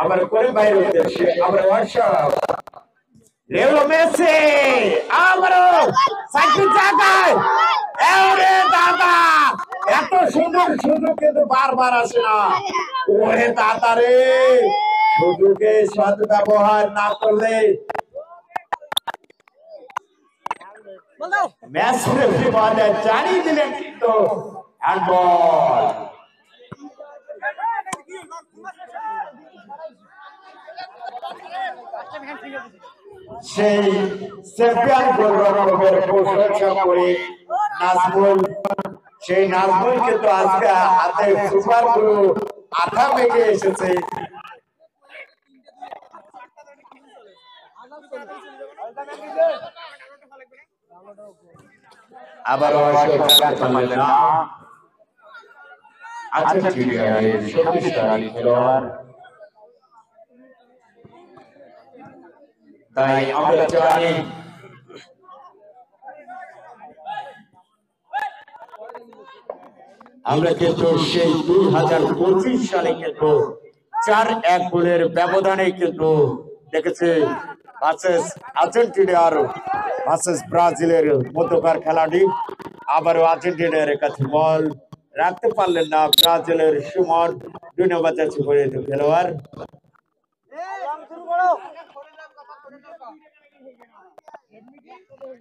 আবার করে বাইরে উদ্দেশ্যে আবার ওয়ার্কশপ লেও মেসি আবারও সাইকেল জায়গায় এরে দাদা এত সুন্দর সুযোগ কিন্তু বারবার আসে না ওরে দাদা রে সুযোগে সদ ব্যবহার না করলে ম্যাচ রেফারি বলে জানিয়ে দিলেন কিন্তু হ্যান্ডবল সেই চ্যাম্পিয়ন গোলরক্ষকের প্রশংসা করে নাজমুল সেই নাজমুল কিন্তু আজকে হাতে সুপার গুলো আঠা মেঘে এসেছে আবার আর্জেন্টিনার শক্তিশালী খেলোয়াড় তাই আমরা জানি আমরা কিন্তু সেই 2025 সালে কিন্তু 4-1 গোলের ব্যবধানে কিন্তু দেখেছি ভার্সেস আর্জেন্টিনার ভার্সেস ব্রাজিলের মধ্যকার খেলাটি আবারও আর্জেন্টিনার কাছে বল রাখতে পারলেন না ব্রাজিলের সুমন 2 নম্বর জার্সি পরিহিত খেলোয়াড়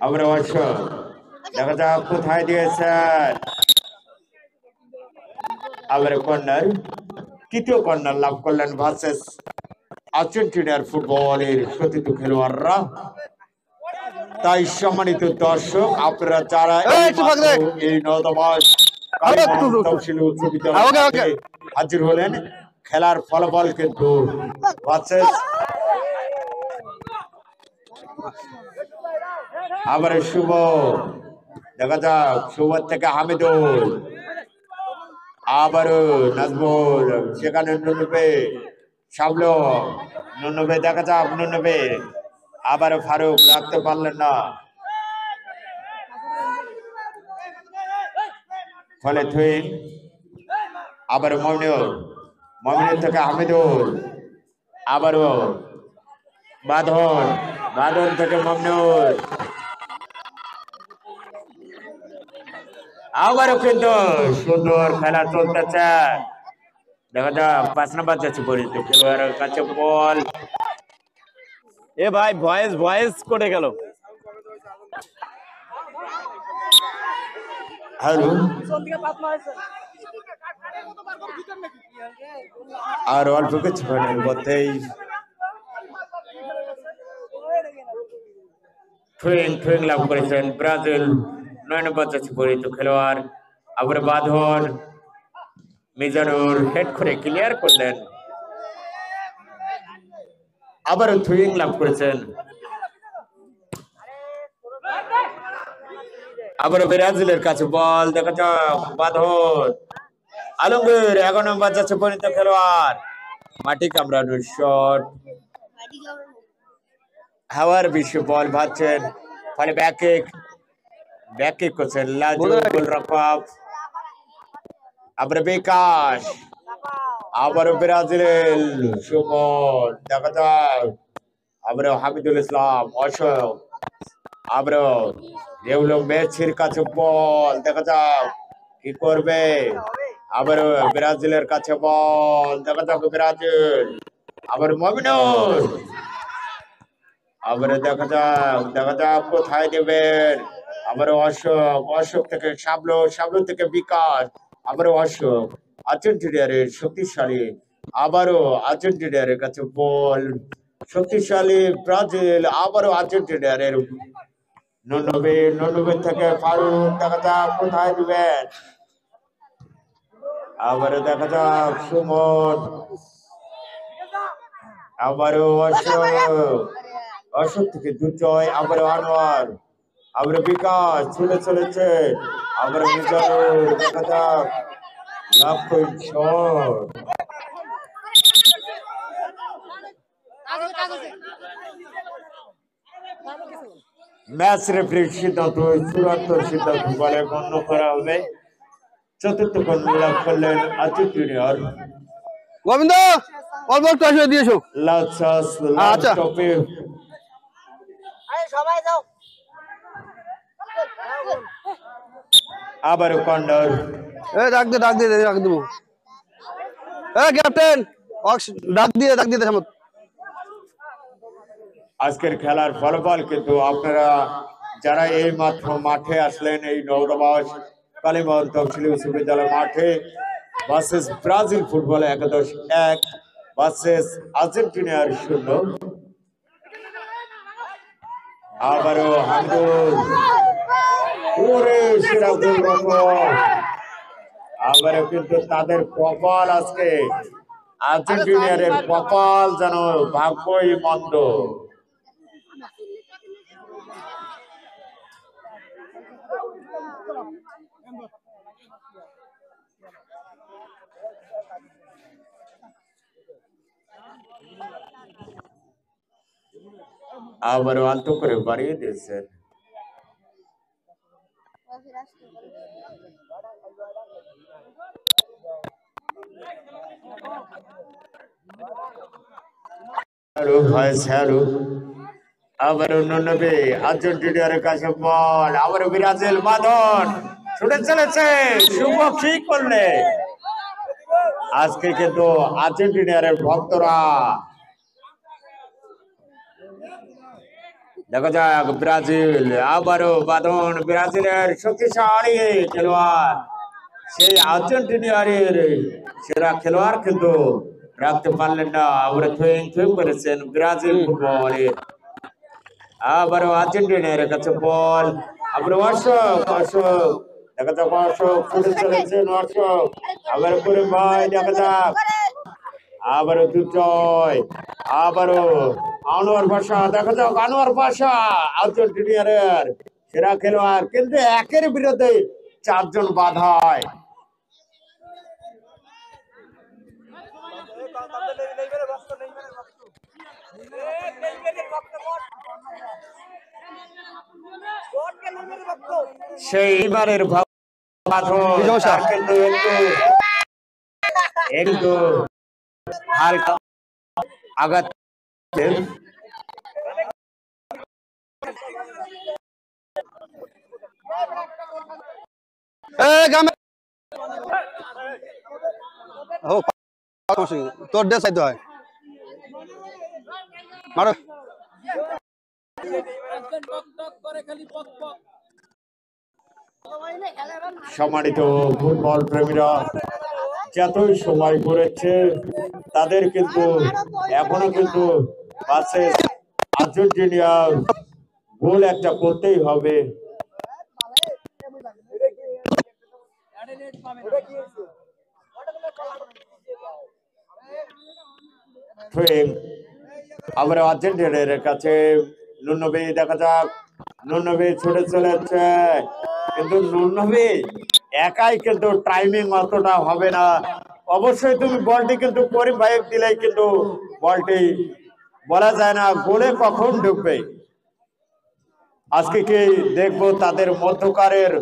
আবার অবশ্য দেখা যাক কোথায় দিয়েছেন আবার কর্নার তৃতীয় কর্নার লাভ করলেন ভার্সেস আর্জেন্টিনার ফুটবলের সতীর্থ খেলোয়াড়রা তাই সম্মানিত দর্শক আপনারা যারা এই নবদমাস তফসিলি উচ্চ বিদ্যালয়ে হাজির হলেন খেলার ফলাফল কিন্তু ভার্সেস আবার শুভ দেখা যাক শুভ থেকে হামিদুল আবারও নাজমুল সেখানে 90 সাবলো 90 দেখা যাক 90 আবারও ফারুক রাখতে পারলেন না ফলে থুইন আবার মমিনুল থেকে হামিদুল আবারও বাঁধন থেকে মমিনুল আবারও কিন্তু সুন্দর খেলা চলতেছে দেখা যাক 5 নম্বর যাচ্ছে পরিচিত খেলোয়াড়ের কাছে বল এ ভাই ভয়েস করে গেল হ্যালো আর অল্প কিছুক্ষণের মধ্যেই টুইং লাভ করেছেন ব্রাজিল 9 নম্বর যাচ্ছে পরিচিত খেলোয়াড় আবার বাঁধন মিজানুর হেড করে ক্লিয়ার করলেন আবার থুইং লাভ করেছেন আবার ব্রাজিলের কাছে বল দেখা যাক বাঁধন আলমগীর 11 নম্বর যাচ্ছে পরিচিত খেলোয়াড় মাটি কামড়ানোর শট হাওয়ার বিশ্ব বল ভাবছেন ফলে ব্যাক কিক করছেন লাজু গোলরক্ষক আবার বিকাশ আবার ব্রাজিল সুমন দেখা যাক আবার হামিদুল ইসলাম অশোক আবার লেও মেসির কাছে বল দেখা যাক কি করবে আবার ব্রাজিলের কাছে বল দেখা যাক ব্রাজিল আবার মমিনুল আবার দেখা যাক কোথায় দেবেন আবার অশোক থেকে শাবলো থেকে বিকাশ আবারও অশোক আর্জেন্টিনার শক্তিশালী আবারও আর্জেন্টিনার কাছে বল শক্তিশালী ব্রাজিল আবারও আর্জেন্টিনার 90 থেকে ফারুক দেখা যাক কোথায় দিবেন আবারও দেখা যাক সুমন আবারও অশোক থেকে দুর্জয় আবারও আনোয়ার আবার বিকাশ চলেছে আবার মিজানুর দেখা যাক লাভ শট ম্যাচ রেফারির সিদ্ধান্ত চূড়ান্ত সিদ্ধান্ত বলে গণ্য করা হবে চতুর্থ কর্নার লাভ করলেন আর্জেন্টিনার গোবিন্দ অল্প একটু আসলে দিয়েছো লাচাস আচ্ছা টপে আবারও কর্নার। ডাক দেবো ক্যাপ্টেন ডাক দিয়ে দে সামত। আজকের খেলার ফলাফল কিন্তু আপনারা যারা এই মাত্র মাঠে আসলেন এই নৌরবাস কালীমোহন তফসিলি উচ্চ বিদ্যালয় মাঠে ভার্সেস ব্রাজিল ফুটবল একাদশ 1 ভার্সেস আর্জেন্টিনার 0। আবারও হামদুল ওরে সিরাজুল রহমান। আবারও কিন্তু তাদের কপাল আজকে আর্জেন্টিনার কপাল যেন ভাগ্যই মন্দ। আবারও আলতো করে বাড়িয়ে দিয়েছেন। হ্যালো ভাই হ্যালো। আবারও 99 আর্জেন্টিনার কাছে বল। আবারও ব্রাজিল বাঁধন ছুটে চলেছে। শুভ কি করলে আজকে কিন্তু আর্জেন্টিনার ভক্তরা দেখা যাক ব্রাজিল আবারও বাঁধন। ব্রাজিলের শক্তিশালী খেলোয়াড় সেই আর্জেন্টিনার সেরা খেলোয়াড় কিন্তু রাখতে পারলেন না। আবারও থুইং করেছেন ব্রাজিল ফুটবলের। আবারও আর্জেন্টিনার কাছে বল। আবারও অশোক দেখা যাক অশোক ছুটে চলেছেন অশোক। আবার করে ভাই দেখা যাক আবারও দুজয়। আবারও আনোয়ার পাশা দেখা যাক আনোয়ার পাশা আর্জেন্টিনার সেরা খেলোয়াড় কিন্তু একের বিরুদ্ধে 4 জন বাধা হয়। সেইবারের কিন্তু হালকা আঘাত। তোর দেশ চাইতে হয় মারো। সম্মানিত ফুটবল প্রেমীরা যতই সময় করেছে তাদের কিন্তু এখনো কিন্তু আর্জেন্টিনা গোল একটা করতেই হবে। আবার আর্জেন্টিনার কাছে 99 দেখা যাক 99 ছুটে চলেছে কিন্তু 99 একাই কিন্তু টাইমিং অতটা হবে না। অবশ্যই তুমি বলটি কিন্তু করিম ভাই দিলেই কিন্তু বলটি বলা যায় না গোলে কখন ঢুকবে। আজকে কি দেখবো তাদের মধ্যকারের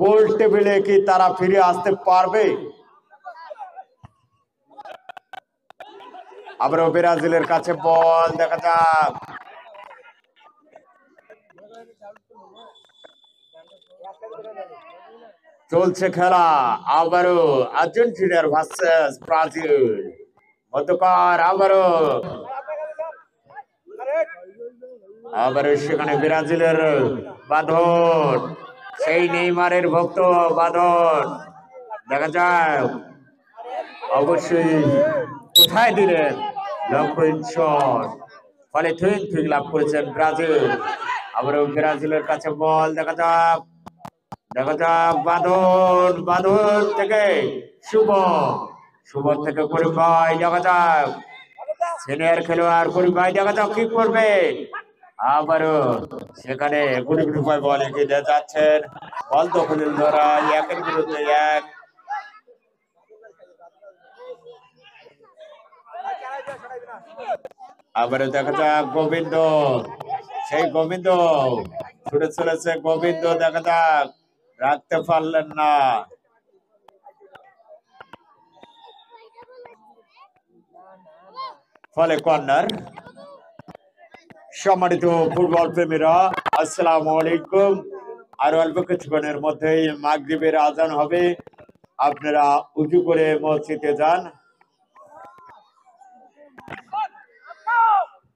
গোল টেবিলে কি তারা ফিরে আসতে পারবে। আবারও ব্রাজিলের কাছে বল দেখা যাক। চলছে খেলা আবারও আর্জেন্টিনার ভার্সেস ব্রাজিল মধ্যকার। আবারও সেখানে ব্রাজিলের বাঁধন সেই নেইমারের ভক্ত বাঁধন দেখা যায় অবশ্যই কোথায় দিলেন ফলে থুইং লাভ করেছেন ব্রাজিল। আবারও ব্রাজিলের কাছে বল দেখা যাক বাঁধন থেকে শুভ থেকে করিম ভাই দেখা যাক সিনিয়র খেলোয়াড় করিম ভাই দেখা যাক কি করবে। আবারও সেখানে গুটি ভাই বল এগিয়ে যাচ্ছেন। বল দখলের লড়াই একের বিরুদ্ধে 1। আবারও দেখা যাক গোবিন্দ সেই গোবিন্দ ছুটে চলেছে গোবিন্দ দেখা যাক রাখতে পারলেন না। ফলে কর্নার সম্মানিত ফুটবল প্রেমীরা, আসসালামু আলাইকুম। আর অল্প কিছুক্ষণের মধ্যেই মাগরিবের আজান হবে। আপনারা উজু করে মসজিদে যান,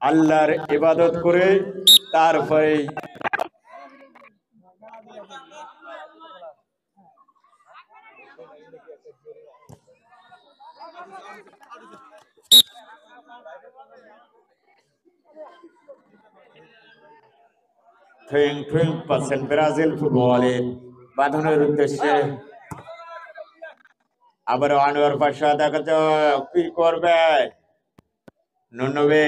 আল্লাহর ইবাদত করে তারপরে ব্রাজিল ফুটবলে বাঁধানোর উদ্দেশ্যে আবার আনোয়ার পাশা দেখা যাক কি করবে। নন্নবে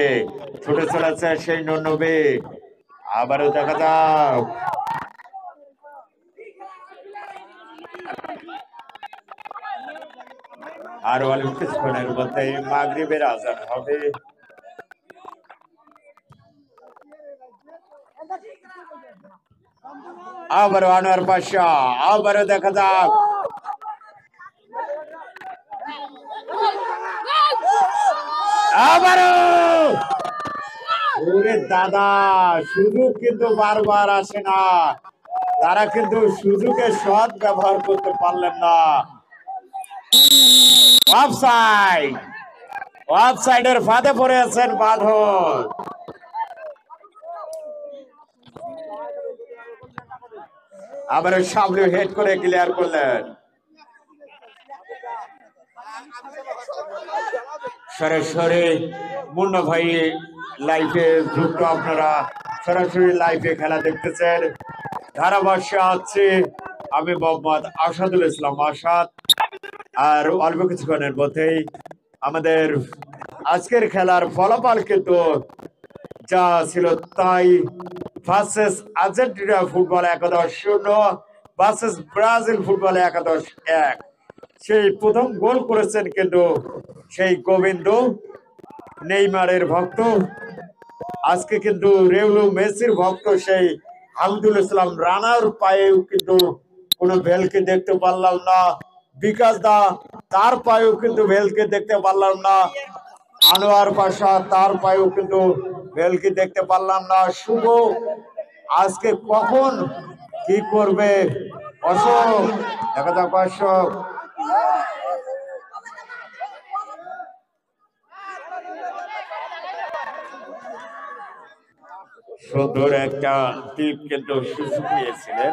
ছুটে চলেছে সেই নন্নবে, আবারও দেখা যাক আর অল্প কিছুক্ষণের মধ্যে মাগরিবের আজান হবে। আবারও আনোয়ার পাশা, আবারও দেখা যাক আবারও। ওরে দাদা, সুযোগ কিন্তু বারবার আসে না, তারা কিন্তু সুযোগের সৎ ব্যবহার করতে পারলেন না। অফসাইড, অফসাইডের ফাঁদে পড়ে আছেন বাঁধন। আবার সামনে হেড করে ক্লিয়ার করলেন। সরাসরি মুন্না ভাই লাইভে যুক্ত, আপনারা সরাসরি লাইভে খেলা দেখতেছেন। ধারাভাষ্যে আছে আমি মোহাম্মদ আসাদুল ইসলাম আসাদ। আর অল্প কিছুক্ষণের মধ্যেই আমাদের আজকের খেলার ফলাফল কিন্তু যা ছিল তাই। Versus Argentina football 11-0 versus Brazil football 11-1। সেই প্রথম গোল করেছেন কিন্তু সেই গোবিন্দ, নেইমারের ভক্ত। আজকে কিন্তু রেউলু মেসির ভক্ত সেই আব্দুল ইসলাম রানার পায়েও কিন্তু কোনো ভেলকে দেখতে পারলাম না। বিকাশ দা, তার পায়েও কিন্তু ভেলকে দেখতে পারলাম না। আনোয়ার পাশা, তার পায়েও কিন্তু ভেলকে দেখতে পারলাম না। শুভ আজকে কখন কি করবে অশোক, দেখা যাক অশোক। সুন্দর একটা টিপ কিন্তু সুযোগ নিয়েছিলেন।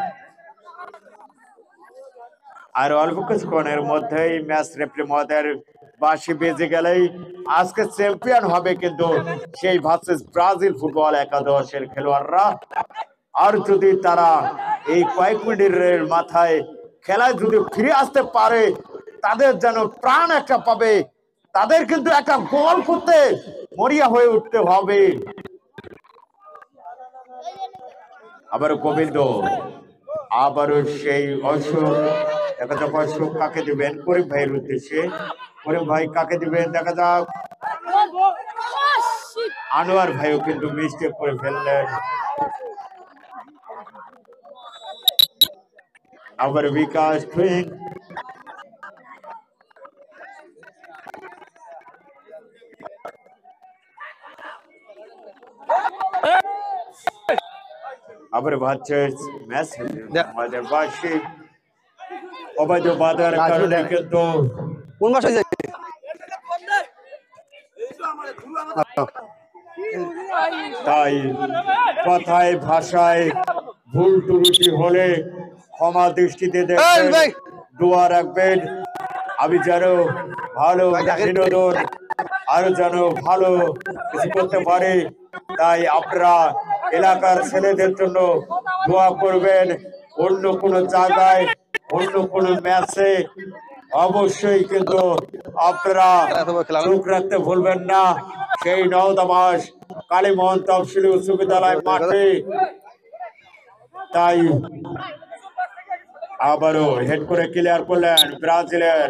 আর অল্প কিছুক্ষণের মধ্যেই ম্যাচ রেফারি মহোদয়ের বাঁশি বেজে গেলেই আজকে চ্যাম্পিয়ন হবে কিন্তু সেই ভার্সেস ব্রাজিল ফুটবল 11 খেলোয়াড়রা। আর যদি তারা এই কয়েক মিনিটের মাথায় খেলায় যদি ফিরে আসতে পারে, তাদের যেন প্রাণ একটা পাবে, তাদের কিন্তু একটা গোল করতে মরিয়া হয়ে উঠতে হবে। আবার গোবিন্দ, আবারও সেই অশোক, দেখা যাক অশোক কাকে দিবেন। করিম ভাইয়ের উদ্দেশ্যে, করিম ভাই কাকে দিবেন দেখা যাক। আনোয়ার ভাইও কিন্তু মিস্টেক করে ফেললেন। আবার বিকাশ টুইন, আবার ভার্সেস ম্যাচ আমাদের বাসী অবৈধ বাধার কারণে কিন্তু কোন মাস হয়ে যায়? তাই কথায় ভাষায় ভুল ত্রুটি হলে ক্ষমা দৃষ্টিতে দেখবেন, দোয়া রাখবেন। আমি যেন ভালো বিনোদন আরো যেন ভালো কিছু করতে পারে, তাই আপনারা এলাকার ছেলেদের জন্য দোয়া করবেন। অন্য কোনো জায়গায় অন্য কোনো ম্যাচে অবশ্যই কিন্তু আপনারা চোখ রাখতে ভুলবেন না। সেই 9 মাস কালীমোহন তফসিলি উচ্চ বিদ্যালয় মাঠে। তাই আবারও হেড করে ক্লিয়ার করলেন ব্রাজিলের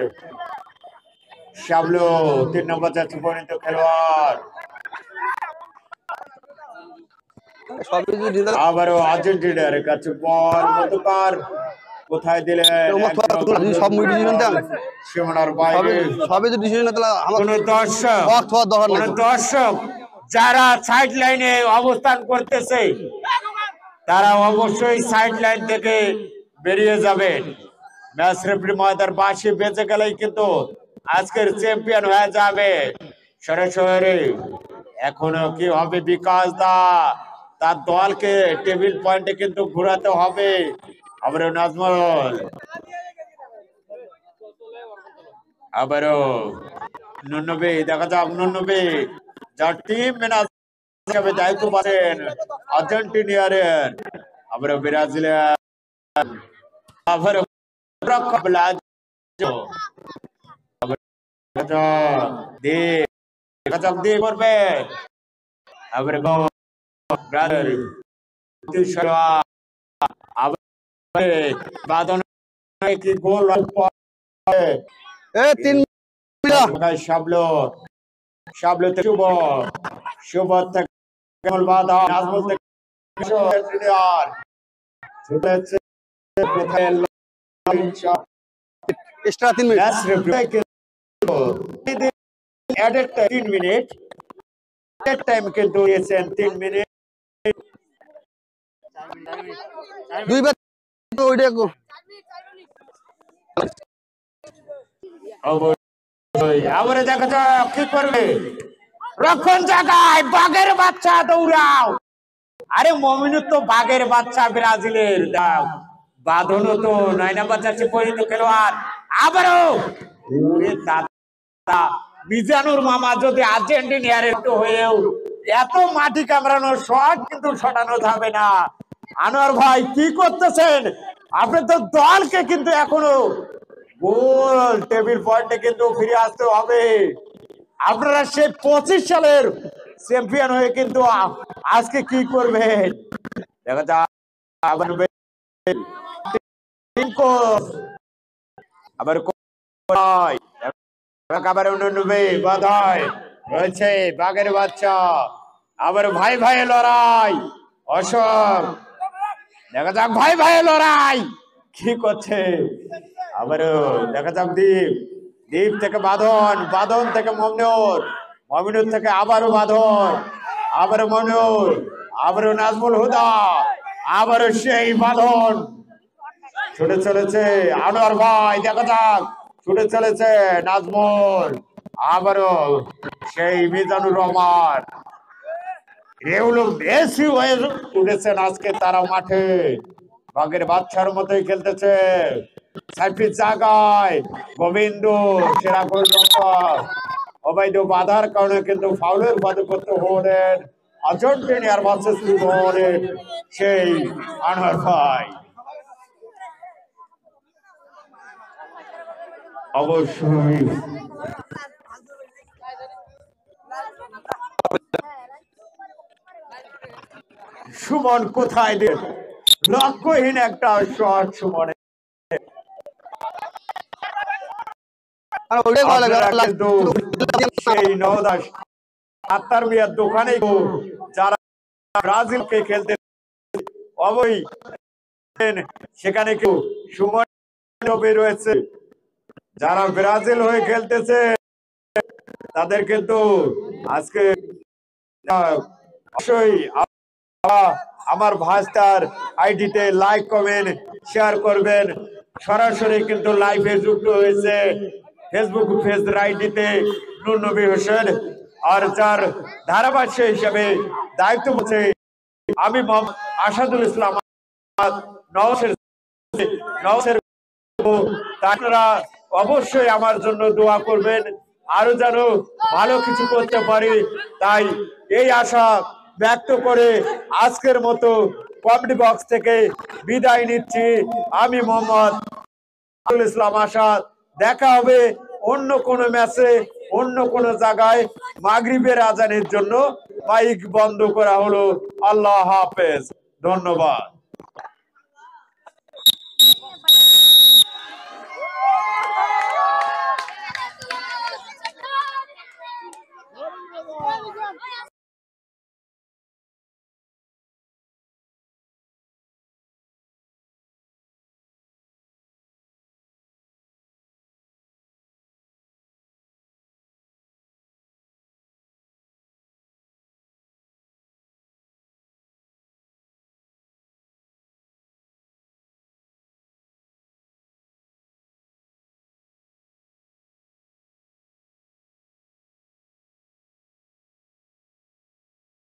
শাবলো, 3 নম্বর জাতীয় পরিণত খেলোয়াড়। আবারও আর্জেন্টিনার কাছে বল, মধুকার কোথায় দিলেন? সব সীমানার বাইরে। সবই তো ডিসিশন না, তাহলে আমার কোন দর্শক যারা সাইড লাইনে অবস্থান করতেছে তারা অবশ্যই সাইড লাইন থেকে বেরিয়ে যাবেন। ম্যাচ রেফারি মহোদয়ের বাঁশি বেঁচে গেলেই কিন্তু আজকের চ্যাম্পিয়ন হয়ে যাবে। সরাসরি এখনো কি হবে বিকাশ দা, তার দলকে টেবিল পয়েন্টে কিন্তু ঘোরাতে হবে। আবারও নাজমুল, আবারও নুনবী, দেখা যাক নুনবী যার টিম ম্যানেজার হিসেবে দায়িত্ব পাচ্ছেন আর্জেন্টিনিয়ারের, আবারও ব্রাজিলিয়ান, আবারও দিয়ে করবে। আবার কি গোল তিন শাবলো, শাবলো শুভ, শুভ থেকে বাধা নাজমুল থেকে extra 3 minute added 3 minute, that time কিন্তু দিয়েছেন 3 মিনিট। দুইবার ওইটা আবার দেখা যাক কি করবে। রক্ষণ জায়গায় বাঘের বাচ্চা দৌড়াও। আরে মমিনুর তো বাঘের বাচ্চা ব্রাজিলের, বাঁধনও তো 9 নাম্বার জার্সি পরিহিত খেলোয়াড়। আবারও মিজানুর মামা যদি আর্জেন্টিনিয়ার একটু হয়েও এত মাটি কামড়ানোর শট কিন্তু ছটানো যাবে না। আনোয়ার ভাই কি করতেছেন? আপনার তো দলকে কিন্তু এখনো গোল টেবিল পয়েন্টে কিন্তু ফিরে আসতে হবে। আপনারা সেই 25 সালের চ্যাম্পিয়ন হয়ে কিন্তু আজকে কি করবেন দেখা যাক। আবার আবার বাধায় রয়েছে বাঘের বাচ্চা। আবার ভাই ভাই লড়াই, অশোক দেখা যাক ভাই ভাই লড়াই কি করছে। আবারও দেখা যাক দীপ, দীপ থেকে বাঁধন, বাঁধন থেকে মমিনুর, মমিনুর থেকে আবারও বাঁধন, আবারও মমিনুর, আবারও নাজমুল হুদা, আবারও সেই বাঁধন ছুটে চলেছে আনোয়ার ভাই, দেখা যাক ছুটে চলেছে নাজমুল, আবারও সেই মিজানুর রহমান। এগুলো বেশি হয়ে উঠেছেন আজকে তারা মাঠে, বাঘের বাচ্চার মতোই খেলতেছে। সাইফির জায়গায় গোবিন্দ সেরা গোলরক্ষক, অবৈধ বাধার কারণে কিন্তু ফাউলের বাদে করতে হলেন আর্জেন্টিনার ভার্সেস লিওনের সেই আনোয়ার ভাই। অবশ্যই সুমন কোথায় দেন, লক্ষ্যহীন একটা শট সুমনের। সেই নওদাস আত্মার মিয়ার দোকানে যারা ব্রাজিলকে খেলতে অবৈ সেখানে কেউ সুমন রয়েছে, যারা ব্রাজিল হয়ে খেলতেছে তাদের কিন্তু আজকে অবশ্যই আমার ভাস্টার আইডিতে লাইক কমেন্ট শেয়ার করবেন। সরাসরি কিন্তু লাইভে যুক্ত হয়েছে ফেসবুক পেজ আইডিতে নূর নবী হোসেন, আর যার ধারাভাষ্য হিসেবে দায়িত্ব হচ্ছে আমি মোহাম্মদ আসাদুল ইসলাম নওশের। আপনারা অবশ্যই আমার জন্য দোয়া করবেন, আরো যেন ভালো কিছু করতে পারি, তাই এই আশা ব্যক্ত করে আজকের মতো কমেডি বক্স থেকে বিদায় নিচ্ছি। আমি মোহাম্মদ আসাদুল ইসলাম আসাদ। দেখা হবে অন্য কোনো ম্যাচে, অন্য কোনো জায়গায়। মাগরিবের আজানের জন্য মাইক বন্ধ করা হলো। আল্লাহ হাফেজ, ধন্যবাদ।